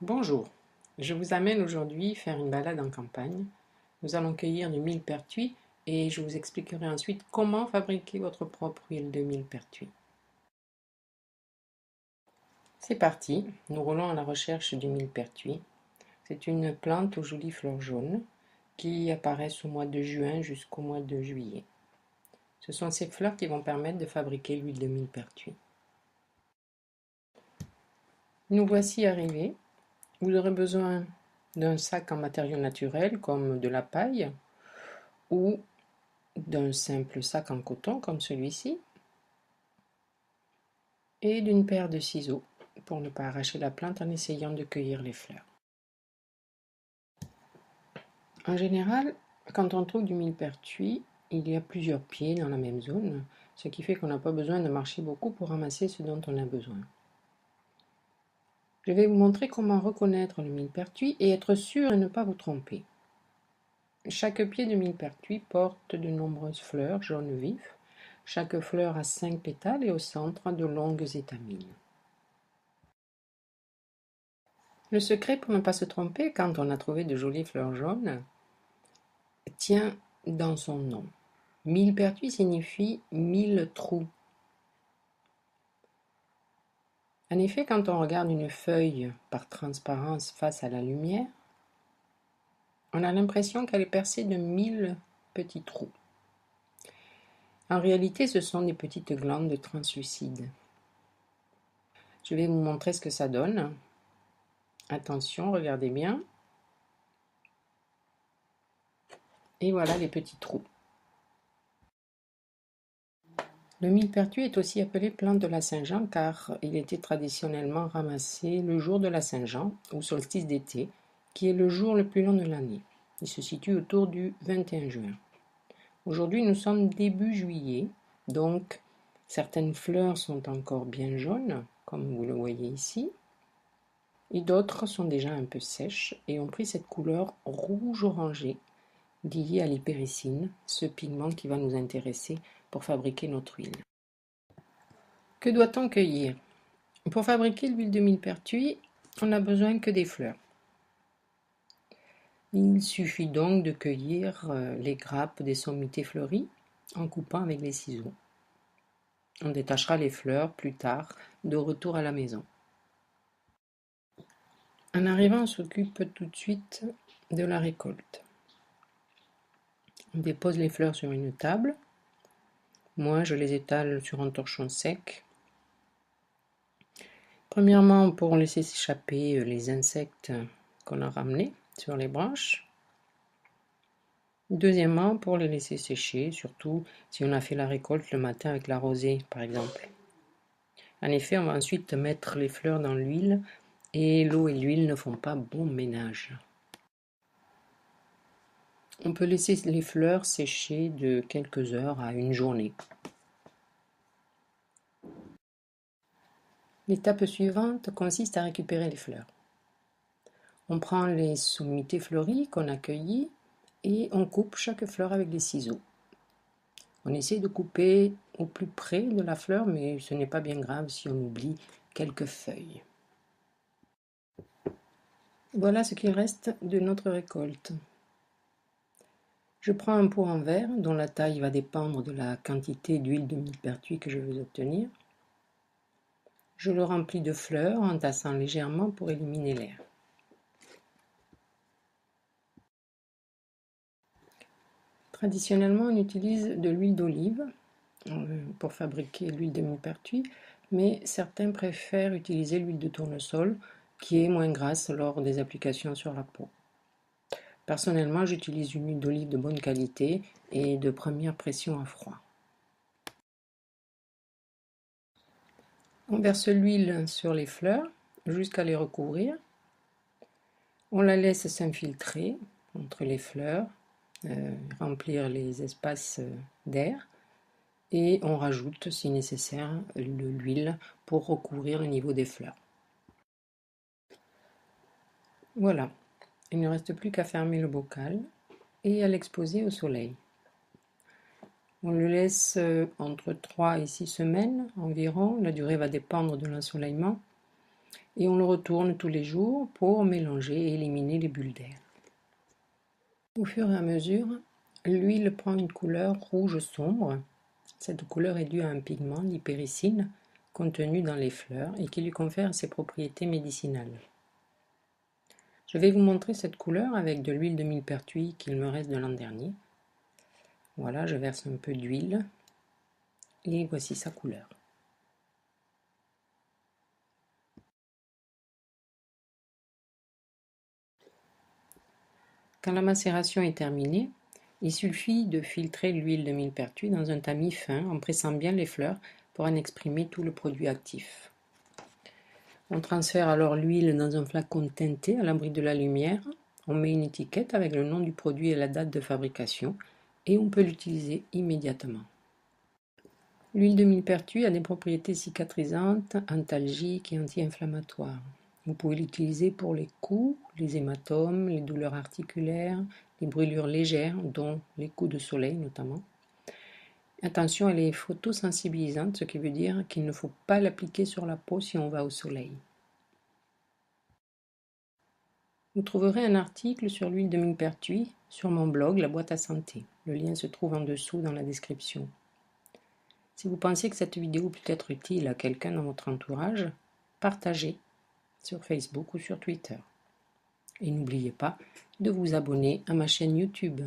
Bonjour, je vous amène aujourd'hui faire une balade en campagne. Nous allons cueillir du millepertuis et je vous expliquerai ensuite comment fabriquer votre propre huile de millepertuis. C'est parti, nous roulons à la recherche du millepertuis. C'est une plante aux jolies fleurs jaunes qui apparaissent au mois de juin jusqu'au mois de juillet. Ce sont ces fleurs qui vont permettre de fabriquer l'huile de millepertuis. Nous voici arrivés. Vous aurez besoin d'un sac en matériaux naturels comme de la paille ou d'un simple sac en coton comme celui-ci et d'une paire de ciseaux pour ne pas arracher la plante en essayant de cueillir les fleurs. En général, quand on trouve du millepertuis, il y a plusieurs pieds dans la même zone, ce qui fait qu'on n'a pas besoin de marcher beaucoup pour ramasser ce dont on a besoin. Je vais vous montrer comment reconnaître le millepertuis et être sûr de ne pas vous tromper. Chaque pied de millepertuis porte de nombreuses fleurs jaunes vifs. Chaque fleur a 5 pétales et au centre de longues étamines. Le secret pour ne pas se tromper quand on a trouvé de jolies fleurs jaunes tient dans son nom. Millepertuis signifie 1000 trous. En effet, quand on regarde une feuille par transparence face à la lumière, on a l'impression qu'elle est percée de 1000 petits trous. En réalité, ce sont des petites glandes translucides. Je vais vous montrer ce que ça donne. Attention, regardez bien. Et voilà les petits trous. Le millepertuis est aussi appelé plante de la Saint-Jean car il était traditionnellement ramassé le jour de la Saint-Jean ou solstice d'été, qui est le jour le plus long de l'année. Il se situe autour du 21 juin. Aujourd'hui, nous sommes début juillet, donc certaines fleurs sont encore bien jaunes, comme vous le voyez ici, et d'autres sont déjà un peu sèches et ont pris cette couleur rouge-orangée liée à l'hypéricine, ce pigment qui va nous intéresser pour fabriquer notre huile. Que doit-on cueillir? Pour fabriquer l'huile de millepertuis, on n'a besoin que des fleurs. Il suffit donc de cueillir les grappes des sommités fleuries en coupant avec les ciseaux. On détachera les fleurs plus tard, de retour à la maison. En arrivant, on s'occupe tout de suite de la récolte. On dépose les fleurs sur une table. Moi, je les étale sur un torchon sec. Premièrement, pour laisser s'échapper les insectes qu'on a ramenés sur les branches. Deuxièmement, pour les laisser sécher, surtout si on a fait la récolte le matin avec la rosée, par exemple. En effet, on va ensuite mettre les fleurs dans l'huile et l'eau et l'huile ne font pas bon ménage. On peut laisser les fleurs sécher de quelques heures à une journée. L'étape suivante consiste à récupérer les fleurs. On prend les sommités fleuries qu'on a cueillies et on coupe chaque fleur avec des ciseaux. On essaie de couper au plus près de la fleur, mais ce n'est pas bien grave si on oublie quelques feuilles. Voilà ce qu'il reste de notre récolte. Je prends un pot en verre dont la taille va dépendre de la quantité d'huile de millepertuis que je veux obtenir. Je le remplis de fleurs en tassant légèrement pour éliminer l'air. Traditionnellement, on utilise de l'huile d'olive pour fabriquer l'huile de millepertuis, mais certains préfèrent utiliser l'huile de tournesol qui est moins grasse lors des applications sur la peau. Personnellement, j'utilise une huile d'olive de bonne qualité et de première pression à froid. On verse l'huile sur les fleurs jusqu'à les recouvrir. On la laisse s'infiltrer entre les fleurs, remplir les espaces d'air et on rajoute, si nécessaire, de l'huile pour recouvrir le niveau des fleurs. Voilà, il ne reste plus qu'à fermer le bocal et à l'exposer au soleil. On le laisse entre 3 et 6 semaines environ, la durée va dépendre de l'ensoleillement. et on le retourne tous les jours pour mélanger et éliminer les bulles d'air. Au fur et à mesure, l'huile prend une couleur rouge sombre. Cette couleur est due à un pigment, l'hypéricine, contenu dans les fleurs et qui lui confère ses propriétés médicinales. Je vais vous montrer cette couleur avec de l'huile de millepertuis qu'il me reste de l'an dernier. Voilà, je verse un peu d'huile et voici sa couleur. Quand la macération est terminée, il suffit de filtrer l'huile de millepertuis dans un tamis fin en pressant bien les fleurs pour en exprimer tout le produit actif. On transfère alors l'huile dans un flacon teinté à l'abri de la lumière. On met une étiquette avec le nom du produit et la date de fabrication et on peut l'utiliser immédiatement. L'huile de millepertuis a des propriétés cicatrisantes, antalgiques et anti-inflammatoires. Vous pouvez l'utiliser pour les coups, les hématomes, les douleurs articulaires, les brûlures légères, dont les coups de soleil notamment. Attention, elle est photosensibilisante, ce qui veut dire qu'il ne faut pas l'appliquer sur la peau si on va au soleil. Vous trouverez un article sur l'huile de millepertuis sur mon blog La Boîte à Santé. Le lien se trouve en dessous dans la description. Si vous pensez que cette vidéo peut être utile à quelqu'un dans votre entourage, partagez sur Facebook ou sur Twitter. Et n'oubliez pas de vous abonner à ma chaîne YouTube.